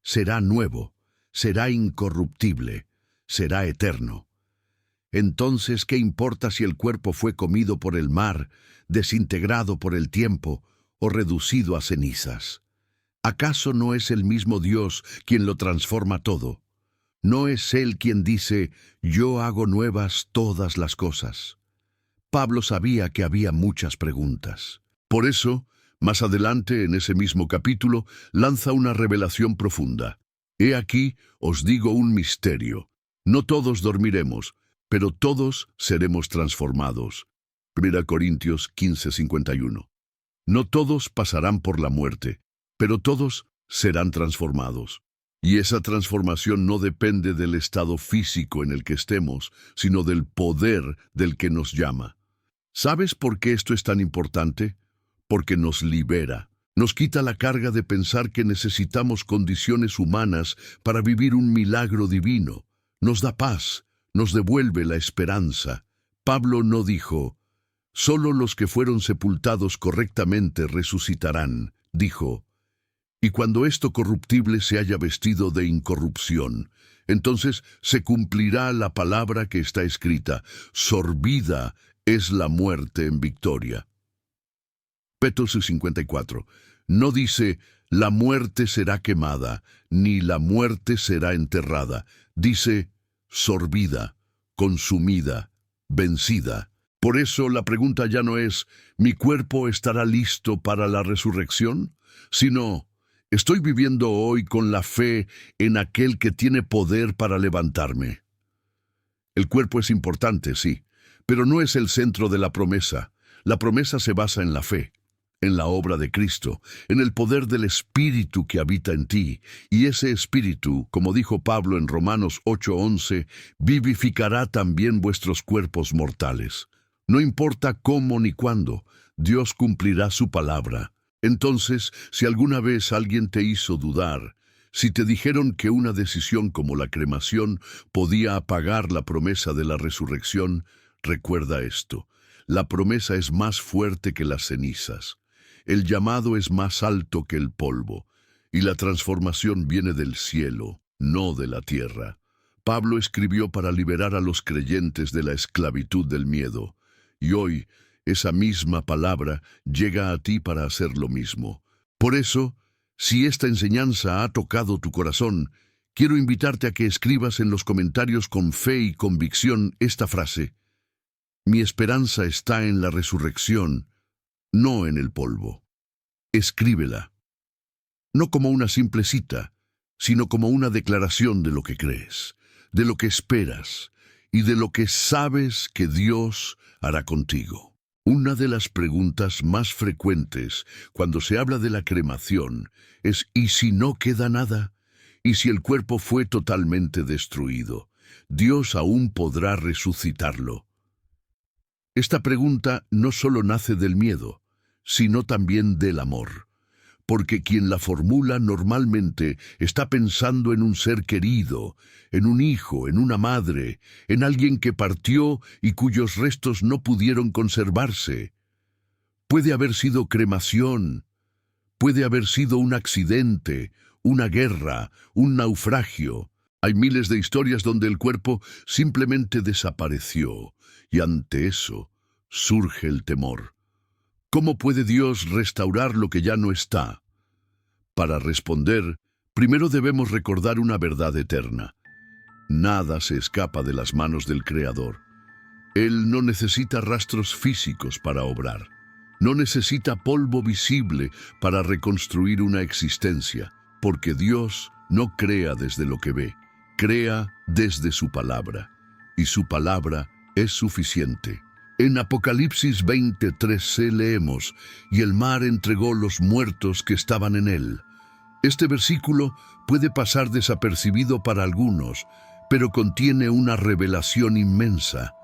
Será nuevo, será incorruptible, será eterno. Entonces, ¿qué importa si el cuerpo fue comido por el mar, desintegrado por el tiempo o reducido a cenizas? ¿Acaso no es el mismo Dios quien lo transforma todo? ¿No es Él quien dice, yo hago nuevas todas las cosas? Pablo sabía que había muchas preguntas. Por eso, más adelante en ese mismo capítulo, lanza una revelación profunda. He aquí, os digo un misterio. No todos dormiremos, pero todos seremos transformados. 1 Corintios 15, 51. No todos pasarán por la muerte, pero todos serán transformados. Y esa transformación no depende del estado físico en el que estemos, sino del poder del que nos llama. ¿Sabes por qué esto es tan importante? Porque nos libera. Nos quita la carga de pensar que necesitamos condiciones humanas para vivir un milagro divino. Nos da paz, nos devuelve la esperanza. Pablo no dijo, solo los que fueron sepultados correctamente resucitarán. Dijo, y cuando esto corruptible se haya vestido de incorrupción, entonces se cumplirá la palabra que está escrita, sorbida es la muerte en victoria. Petros 54. No dice, la muerte será quemada, ni la muerte será enterrada. Dice, sorbida, consumida, vencida. Por eso la pregunta ya no es, ¿mi cuerpo estará listo para la resurrección? Sino, ¿estoy viviendo hoy con la fe en aquel que tiene poder para levantarme? El cuerpo es importante, sí, pero no es el centro de la promesa. La promesa se basa en la fe, en la obra de Cristo, en el poder del Espíritu que habita en ti. Y ese Espíritu, como dijo Pablo en Romanos 8:11, vivificará también vuestros cuerpos mortales. No importa cómo ni cuándo, Dios cumplirá su palabra. Entonces, si alguna vez alguien te hizo dudar, si te dijeron que una decisión como la cremación podía apagar la promesa de la resurrección, recuerda esto. La promesa es más fuerte que las cenizas. El llamado es más alto que el polvo, y la transformación viene del cielo, no de la tierra. Pablo escribió para liberar a los creyentes de la esclavitud del miedo, y hoy esa misma palabra llega a ti para hacer lo mismo. Por eso, si esta enseñanza ha tocado tu corazón, quiero invitarte a que escribas en los comentarios con fe y convicción esta frase: mi esperanza está en la resurrección, no en el polvo. Escríbela, no como una simple cita, sino como una declaración de lo que crees, de lo que esperas y de lo que sabes que Dios hará contigo. Una de las preguntas más frecuentes cuando se habla de la cremación es ¿y si no queda nada? ¿Y si el cuerpo fue totalmente destruido? ¿Dios aún podrá resucitarlo? Esta pregunta no solo nace del miedo, sino también del amor. porque quien la formula normalmente está pensando en un ser querido, en un hijo, en una madre, en alguien que partió y cuyos restos no pudieron conservarse. Puede haber sido cremación, puede haber sido un accidente, una guerra, un naufragio. Hay miles de historias donde el cuerpo simplemente desapareció, y ante eso surge el temor. ¿Cómo puede Dios restaurar lo que ya no está? Para responder, primero debemos recordar una verdad eterna. Nada se escapa de las manos del Creador. Él no necesita rastros físicos para obrar. No necesita polvo visible para reconstruir una existencia, porque Dios no crea desde lo que ve, crea desde su palabra, y su palabra es suficiente. En Apocalipsis 20:13 leemos, y el mar entregó los muertos que estaban en él. Este versículo puede pasar desapercibido para algunos, pero contiene una revelación inmensa.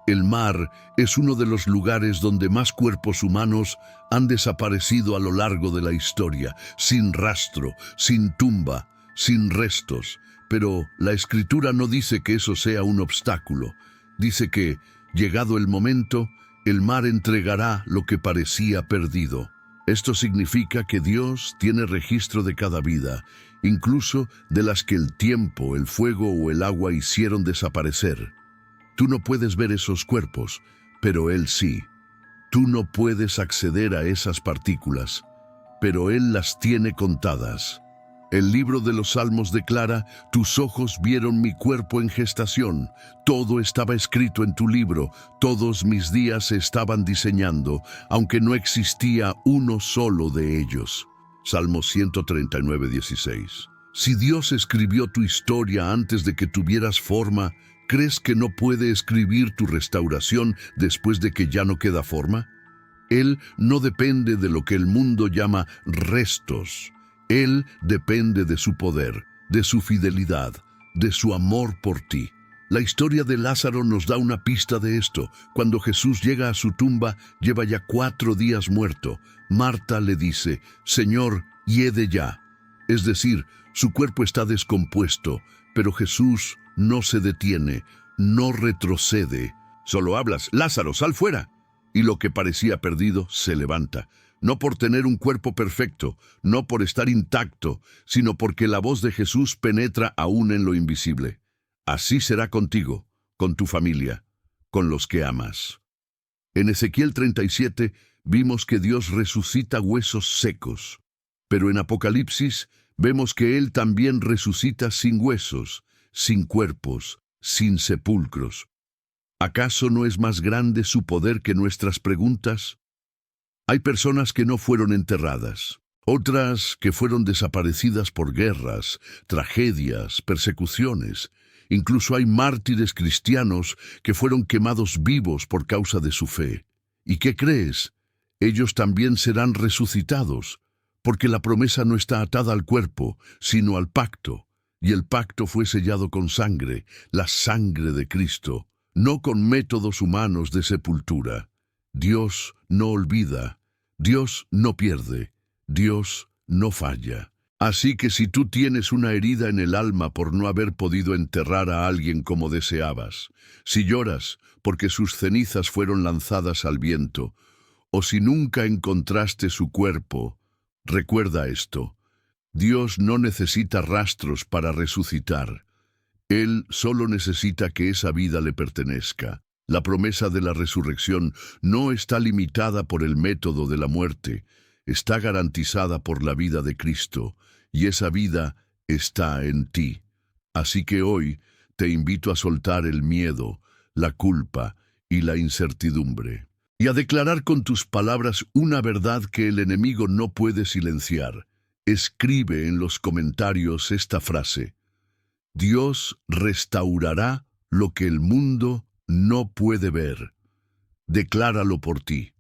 El mar es uno de los lugares donde más cuerpos humanos han desaparecido a lo largo de la historia, sin rastro, sin tumba, sin restos. Pero la Escritura no dice que eso sea un obstáculo. Dice que, llegado el momento, el mar entregará lo que parecía perdido. Esto significa que Dios tiene registro de cada vida, incluso de las que el tiempo, el fuego o el agua hicieron desaparecer. Tú no puedes ver esos cuerpos, pero Él sí. Tú no puedes acceder a esas partículas, pero Él las tiene contadas. El libro de los Salmos declara, tus ojos vieron mi cuerpo en gestación, todo estaba escrito en tu libro, todos mis días se estaban diseñando, aunque no existía uno solo de ellos. Salmo 139:16. Si Dios escribió tu historia antes de que tuvieras forma, ¿crees que no puede escribir tu restauración después de que ya no queda forma? Él no depende de lo que el mundo llama restos. Él depende de su poder, de su fidelidad, de su amor por ti. La historia de Lázaro nos da una pista de esto. Cuando Jesús llega a su tumba, lleva ya 4 días muerto. Marta le dice, Señor, hiede ya. Es decir, su cuerpo está descompuesto, pero Jesús no se detiene, no retrocede. Solo hablas, Lázaro, sal fuera. Y lo que parecía perdido se levanta. No por tener un cuerpo perfecto, no por estar intacto, sino porque la voz de Jesús penetra aún en lo invisible. Así será contigo, con tu familia, con los que amas. En Ezequiel 37 vimos que Dios resucita huesos secos, pero en Apocalipsis vemos que Él también resucita sin huesos, sin cuerpos, sin sepulcros. ¿Acaso no es más grande su poder que nuestras preguntas? Hay personas que no fueron enterradas, otras que fueron desaparecidas por guerras, tragedias, persecuciones. Incluso hay mártires cristianos que fueron quemados vivos por causa de su fe. ¿Y qué crees? Ellos también serán resucitados, porque la promesa no está atada al cuerpo, sino al pacto. Y el pacto fue sellado con sangre, la sangre de Cristo, no con métodos humanos de sepultura. Dios no olvida, Dios no pierde, Dios no falla. Así que si tú tienes una herida en el alma por no haber podido enterrar a alguien como deseabas, si lloras porque sus cenizas fueron lanzadas al viento, o si nunca encontraste su cuerpo, recuerda esto. Dios no necesita rastros para resucitar. Él solo necesita que esa vida le pertenezca. La promesa de la resurrección no está limitada por el método de la muerte, está garantizada por la vida de Cristo, y esa vida está en ti. Así que hoy te invito a soltar el miedo, la culpa y la incertidumbre, y a declarar con tus palabras una verdad que el enemigo no puede silenciar. Escribe en los comentarios esta frase: Dios restaurará lo que el mundo no puede ver. Decláralo por ti,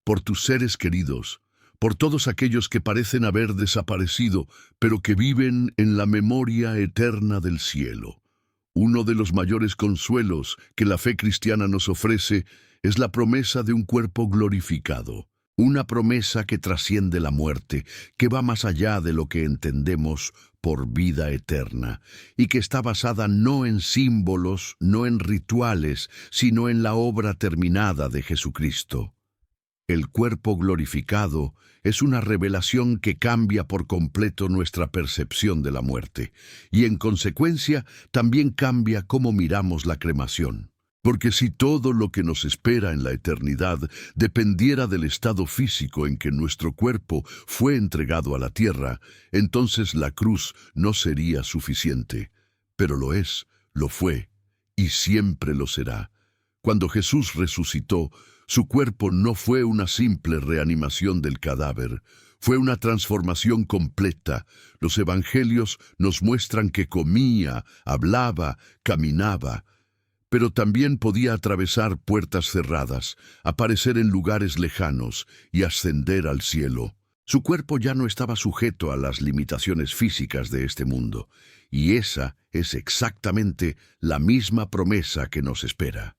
por tus seres queridos, por todos aquellos que parecen haber desaparecido, pero que viven en la memoria eterna del cielo. Uno de los mayores consuelos que la fe cristiana nos ofrece es la promesa de un cuerpo glorificado. Una promesa que trasciende la muerte, que va más allá de lo que entendemos por vida eterna, y que está basada no en símbolos, no en rituales, sino en la obra terminada de Jesucristo. El cuerpo glorificado es una revelación que cambia por completo nuestra percepción de la muerte, y en consecuencia también cambia cómo miramos la cremación. Porque si todo lo que nos espera en la eternidad dependiera del estado físico en que nuestro cuerpo fue entregado a la tierra, entonces la cruz no sería suficiente. Pero lo es, lo fue, y siempre lo será. Cuando Jesús resucitó, su cuerpo no fue una simple reanimación del cadáver, fue una transformación completa. Los evangelios nos muestran que comía, hablaba, caminaba, pero también podía atravesar puertas cerradas, aparecer en lugares lejanos y ascender al cielo. Su cuerpo ya no estaba sujeto a las limitaciones físicas de este mundo, y esa es exactamente la misma promesa que nos espera.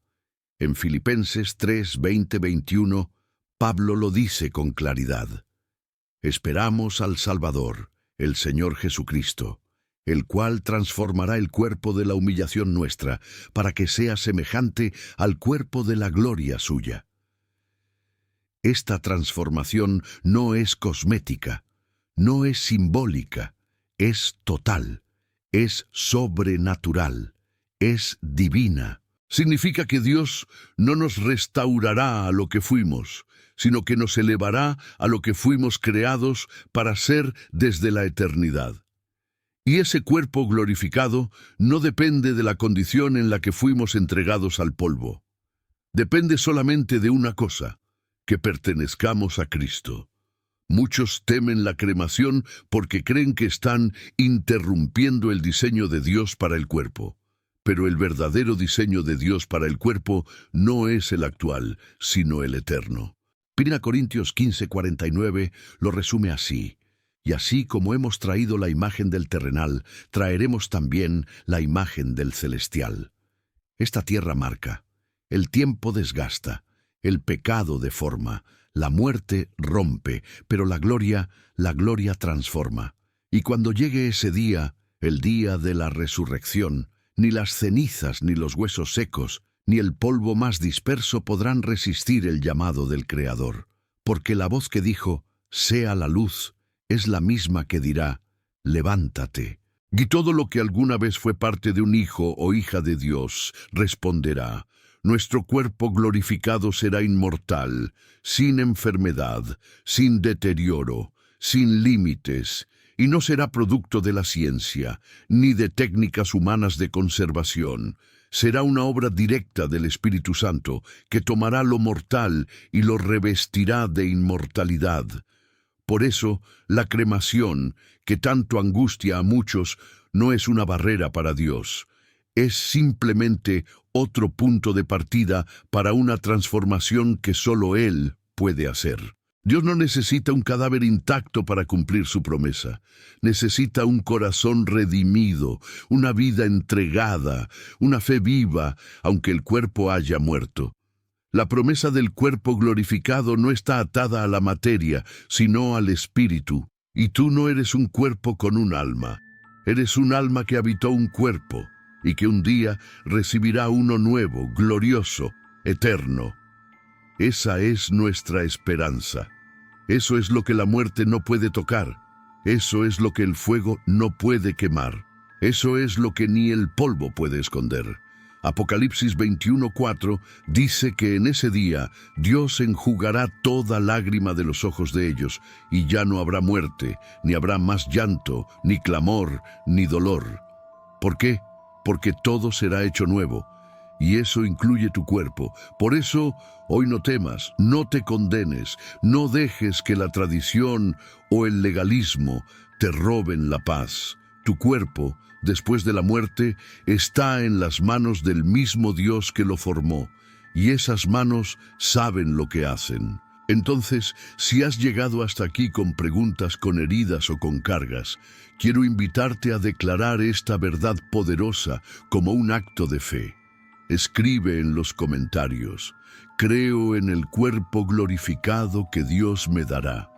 En Filipenses 3, 20-21, Pablo lo dice con claridad. Esperamos al Salvador, el Señor Jesucristo, el cual transformará el cuerpo de la humillación nuestra, para que sea semejante al cuerpo de la gloria suya. Esta transformación no es cosmética, no es simbólica, es total, es sobrenatural, es divina. Significa que Dios no nos restaurará a lo que fuimos, sino que nos elevará a lo que fuimos creados para ser desde la eternidad. Y ese cuerpo glorificado no depende de la condición en la que fuimos entregados al polvo. Depende solamente de una cosa, que pertenezcamos a Cristo. Muchos temen la cremación porque creen que están interrumpiendo el diseño de Dios para el cuerpo. Pero el verdadero diseño de Dios para el cuerpo no es el actual, sino el eterno. 1 Corintios 15:49 lo resume así. Y así como hemos traído la imagen del terrenal, traeremos también la imagen del celestial. Esta tierra marca, el tiempo desgasta, el pecado deforma, la muerte rompe, pero la gloria transforma. Y cuando llegue ese día, el día de la resurrección, ni las cenizas, ni los huesos secos, ni el polvo más disperso podrán resistir el llamado del Creador. Porque la voz que dijo, «Sea la luz», es la misma que dirá, «Levántate». Y todo lo que alguna vez fue parte de un hijo o hija de Dios responderá, «Nuestro cuerpo glorificado será inmortal, sin enfermedad, sin deterioro, sin límites, y no será producto de la ciencia, ni de técnicas humanas de conservación. Será una obra directa del Espíritu Santo, que tomará lo mortal y lo revestirá de inmortalidad». Por eso, la cremación, que tanto angustia a muchos, no es una barrera para Dios. Es simplemente otro punto de partida para una transformación que solo Él puede hacer. Dios no necesita un cadáver intacto para cumplir su promesa. Necesita un corazón redimido, una vida entregada, una fe viva, aunque el cuerpo haya muerto. La promesa del cuerpo glorificado no está atada a la materia, sino al espíritu. Y tú no eres un cuerpo con un alma. Eres un alma que habitó un cuerpo, y que un día recibirá uno nuevo, glorioso, eterno. Esa es nuestra esperanza. Eso es lo que la muerte no puede tocar. Eso es lo que el fuego no puede quemar. Eso es lo que ni el polvo puede esconder. Apocalipsis 21:4 dice que en ese día Dios enjugará toda lágrima de los ojos de ellos, y ya no habrá muerte, ni habrá más llanto, ni clamor, ni dolor. ¿Por qué? Porque todo será hecho nuevo, y eso incluye tu cuerpo. Por eso, hoy no temas, no te condenes, no dejes que la tradición o el legalismo te roben la paz. Tu cuerpo, después de la muerte, está en las manos del mismo Dios que lo formó, y esas manos saben lo que hacen. Entonces, si has llegado hasta aquí con preguntas, con heridas o con cargas, quiero invitarte a declarar esta verdad poderosa como un acto de fe. Escribe en los comentarios: creo en el cuerpo glorificado que Dios me dará.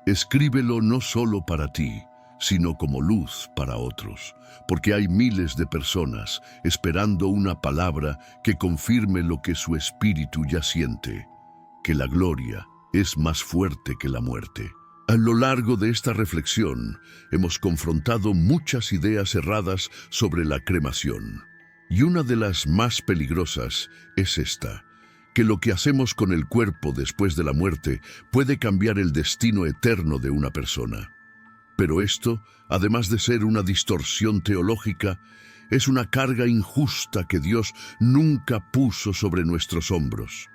Escríbelo no solo para ti, sino como luz para otros, porque hay miles de personas esperando una palabra que confirme lo que su espíritu ya siente, que la gloria es más fuerte que la muerte. A lo largo de esta reflexión, hemos confrontado muchas ideas erradas sobre la cremación. Y una de las más peligrosas es esta, que lo que hacemos con el cuerpo después de la muerte puede cambiar el destino eterno de una persona. Pero esto, además de ser una distorsión teológica, es una carga injusta que Dios nunca puso sobre nuestros hombros.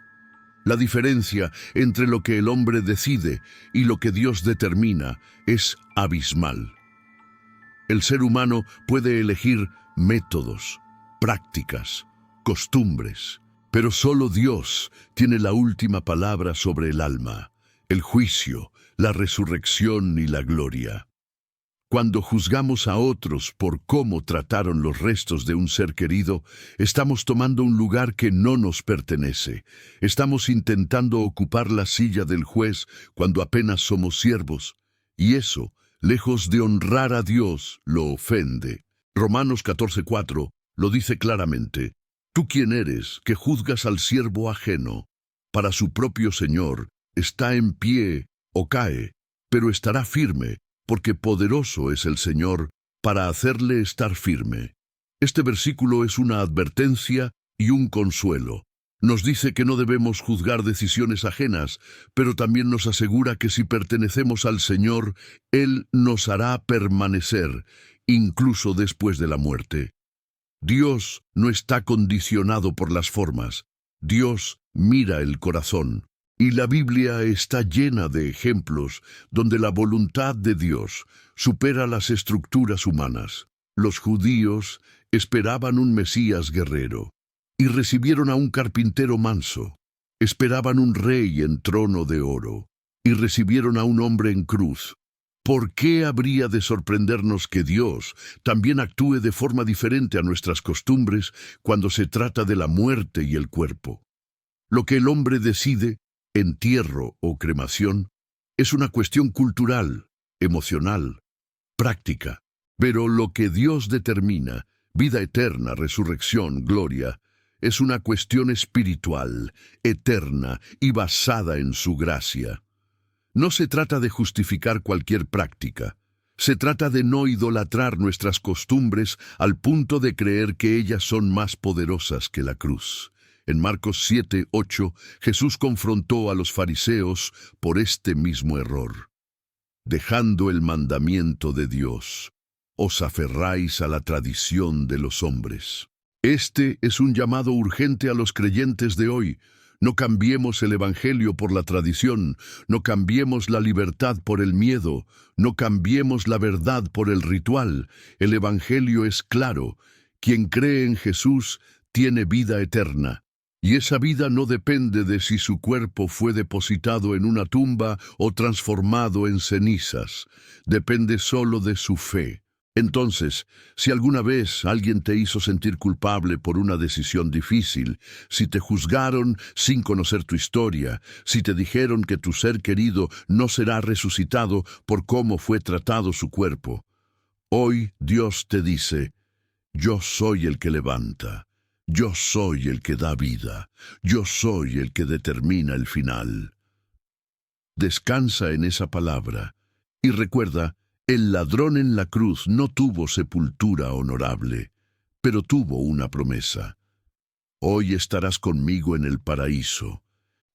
La diferencia entre lo que el hombre decide y lo que Dios determina es abismal. El ser humano puede elegir métodos, prácticas, costumbres, pero solo Dios tiene la última palabra sobre el alma, el juicio, la resurrección y la gloria. Cuando juzgamos a otros por cómo trataron los restos de un ser querido, estamos tomando un lugar que no nos pertenece. Estamos intentando ocupar la silla del juez cuando apenas somos siervos. Y eso, lejos de honrar a Dios, lo ofende. Romanos 14:4 lo dice claramente. ¿Tú quién eres que juzgas al siervo ajeno? Para su propio Señor, está en pie o cae, pero estará firme, porque poderoso es el Señor para hacerle estar firme. Este versículo es una advertencia y un consuelo. Nos dice que no debemos juzgar decisiones ajenas, pero también nos asegura que si pertenecemos al Señor, Él nos hará permanecer, incluso después de la muerte. Dios no está condicionado por las formas. Dios mira el corazón. Y la Biblia está llena de ejemplos donde la voluntad de Dios supera las estructuras humanas. Los judíos esperaban un Mesías guerrero y recibieron a un carpintero manso. Esperaban un rey en trono de oro y recibieron a un hombre en cruz. ¿Por qué habría de sorprendernos que Dios también actúe de forma diferente a nuestras costumbres cuando se trata de la muerte y el cuerpo? Lo que el hombre decide, entierro o cremación, es una cuestión cultural, emocional, práctica. Pero lo que Dios determina, vida eterna, resurrección, gloria, es una cuestión espiritual, eterna y basada en su gracia. No se trata de justificar cualquier práctica. Se trata de no idolatrar nuestras costumbres al punto de creer que ellas son más poderosas que la cruz. En Marcos 7:8, Jesús confrontó a los fariseos por este mismo error. Dejando el mandamiento de Dios, os aferráis a la tradición de los hombres. Este es un llamado urgente a los creyentes de hoy. No cambiemos el Evangelio por la tradición, no cambiemos la libertad por el miedo, no cambiemos la verdad por el ritual. El Evangelio es claro. Quien cree en Jesús tiene vida eterna. Y esa vida no depende de si su cuerpo fue depositado en una tumba o transformado en cenizas. Depende solo de su fe. Entonces, si alguna vez alguien te hizo sentir culpable por una decisión difícil, si te juzgaron sin conocer tu historia, si te dijeron que tu ser querido no será resucitado por cómo fue tratado su cuerpo, hoy Dios te dice, yo soy el que levanta. Yo soy el que da vida. Yo soy el que determina el final. Descansa en esa palabra y recuerda, el ladrón en la cruz no tuvo sepultura honorable, pero tuvo una promesa. Hoy estarás conmigo en el paraíso.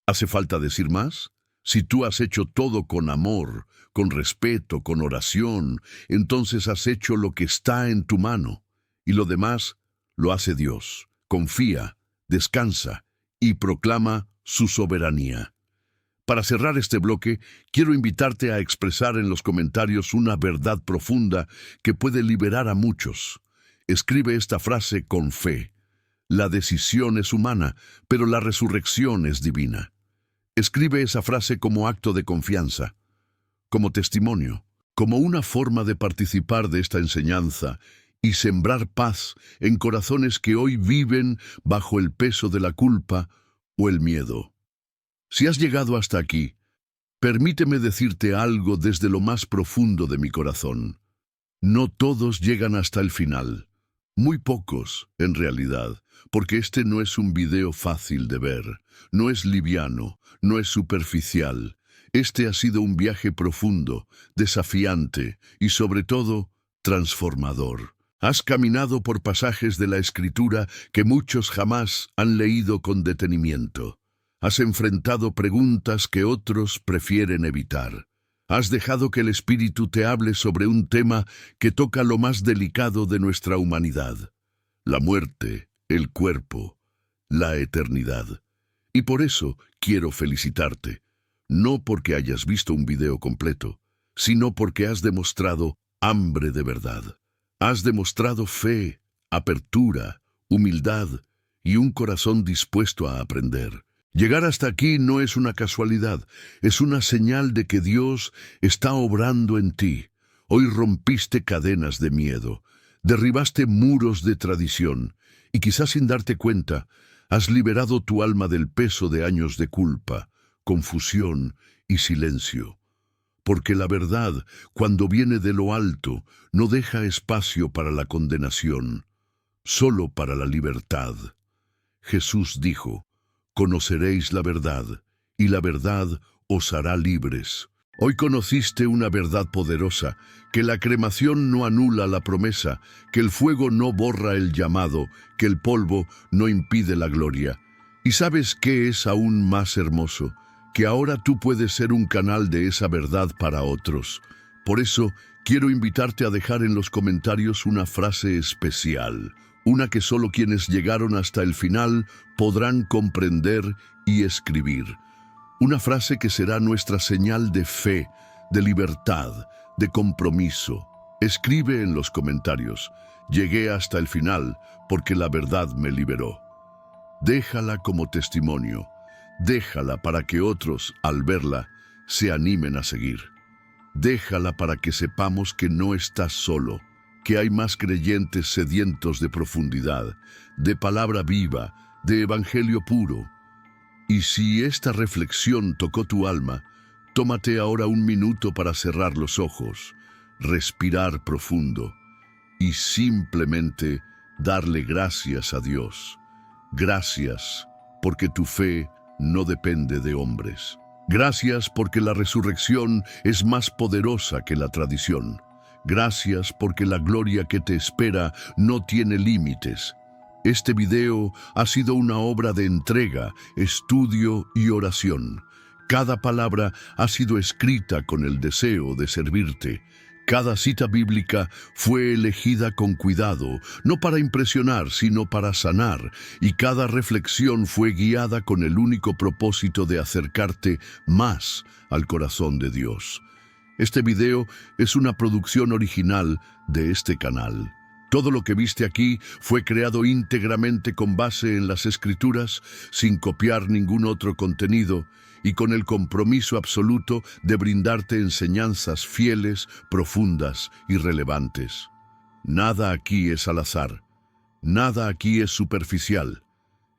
¿Hace falta decir más? Si tú has hecho todo con amor, con respeto, con oración, entonces has hecho lo que está en tu mano, y lo demás lo hace Dios. Confía, descansa y proclama su soberanía. Para cerrar este bloque, quiero invitarte a expresar en los comentarios una verdad profunda que puede liberar a muchos. Escribe esta frase con fe. La decisión es humana, pero la resurrección es divina. Escribe esa frase como acto de confianza, como testimonio, como una forma de participar de esta enseñanza y sembrar paz en corazones que hoy viven bajo el peso de la culpa o el miedo. Si has llegado hasta aquí, permíteme decirte algo desde lo más profundo de mi corazón. No todos llegan hasta el final. Muy pocos, en realidad, porque este no es un video fácil de ver, no es liviano, no es superficial. Este ha sido un viaje profundo, desafiante y, sobre todo, transformador. Has caminado por pasajes de la Escritura que muchos jamás han leído con detenimiento. Has enfrentado preguntas que otros prefieren evitar. Has dejado que el Espíritu te hable sobre un tema que toca lo más delicado de nuestra humanidad: la muerte, el cuerpo, la eternidad. Y por eso quiero felicitarte, no porque hayas visto un video completo, sino porque has demostrado hambre de verdad. Has demostrado fe, apertura, humildad y un corazón dispuesto a aprender. Llegar hasta aquí no es una casualidad, es una señal de que Dios está obrando en ti. Hoy rompiste cadenas de miedo, derribaste muros de tradición y quizás sin darte cuenta, has liberado tu alma del peso de años de culpa, confusión y silencio. Porque la verdad, cuando viene de lo alto, no deja espacio para la condenación, solo para la libertad. Jesús dijo: conoceréis la verdad, y la verdad os hará libres. Hoy conociste una verdad poderosa, que la cremación no anula la promesa, que el fuego no borra el llamado, que el polvo no impide la gloria. ¿Y sabes qué es aún más hermoso? Que ahora tú puedes ser un canal de esa verdad para otros. Por eso, quiero invitarte a dejar en los comentarios una frase especial, una que solo quienes llegaron hasta el final podrán comprender y escribir. Una frase que será nuestra señal de fe, de libertad, de compromiso. Escribe en los comentarios: llegué hasta el final porque la verdad me liberó. Déjala como testimonio. Déjala para que otros, al verla, se animen a seguir. Déjala para que sepamos que no estás solo, que hay más creyentes sedientos de profundidad, de palabra viva, de evangelio puro. Y si esta reflexión tocó tu alma, tómate ahora un minuto para cerrar los ojos, respirar profundo y simplemente darle gracias a Dios. Gracias porque tu fe no depende de hombres. Gracias porque la resurrección es más poderosa que la tradición. Gracias porque la gloria que te espera no tiene límites. Este video ha sido una obra de entrega, estudio y oración. Cada palabra ha sido escrita con el deseo de servirte. Cada cita bíblica fue elegida con cuidado, no para impresionar, sino para sanar, y cada reflexión fue guiada con el único propósito de acercarte más al corazón de Dios. Este video es una producción original de este canal. Todo lo que viste aquí fue creado íntegramente con base en las Escrituras, sin copiar ningún otro contenido, y con el compromiso absoluto de brindarte enseñanzas fieles, profundas y relevantes. Nada aquí es al azar. Nada aquí es superficial.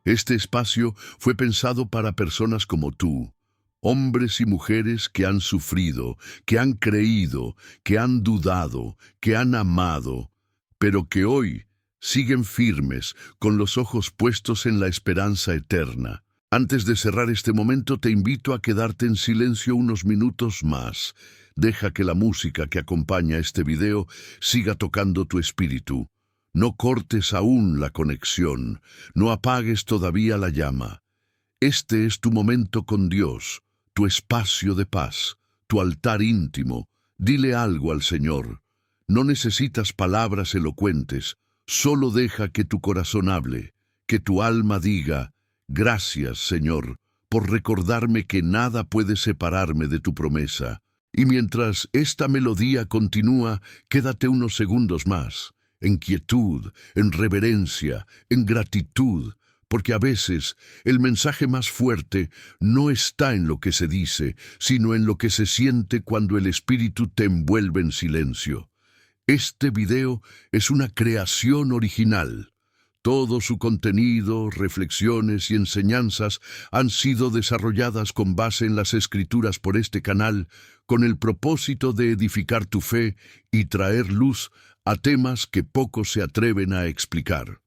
Este espacio fue pensado para personas como tú, hombres y mujeres que han sufrido, que han creído, que han dudado, que han amado, pero que hoy siguen firmes con los ojos puestos en la esperanza eterna. Antes de cerrar este momento, te invito a quedarte en silencio unos minutos más. Deja que la música que acompaña este video siga tocando tu espíritu. No cortes aún la conexión, no apagues todavía la llama. Este es tu momento con Dios, tu espacio de paz, tu altar íntimo. Dile algo al Señor. No necesitas palabras elocuentes, solo deja que tu corazón hable, que tu alma diga: gracias, Señor, por recordarme que nada puede separarme de tu promesa. Y mientras esta melodía continúa, quédate unos segundos más, en quietud, en reverencia, en gratitud, porque a veces el mensaje más fuerte no está en lo que se dice, sino en lo que se siente cuando el Espíritu te envuelve en silencio. Este video es una creación original. Todo su contenido, reflexiones y enseñanzas han sido desarrolladas con base en las Escrituras por este canal, con el propósito de edificar tu fe y traer luz a temas que pocos se atreven a explicar.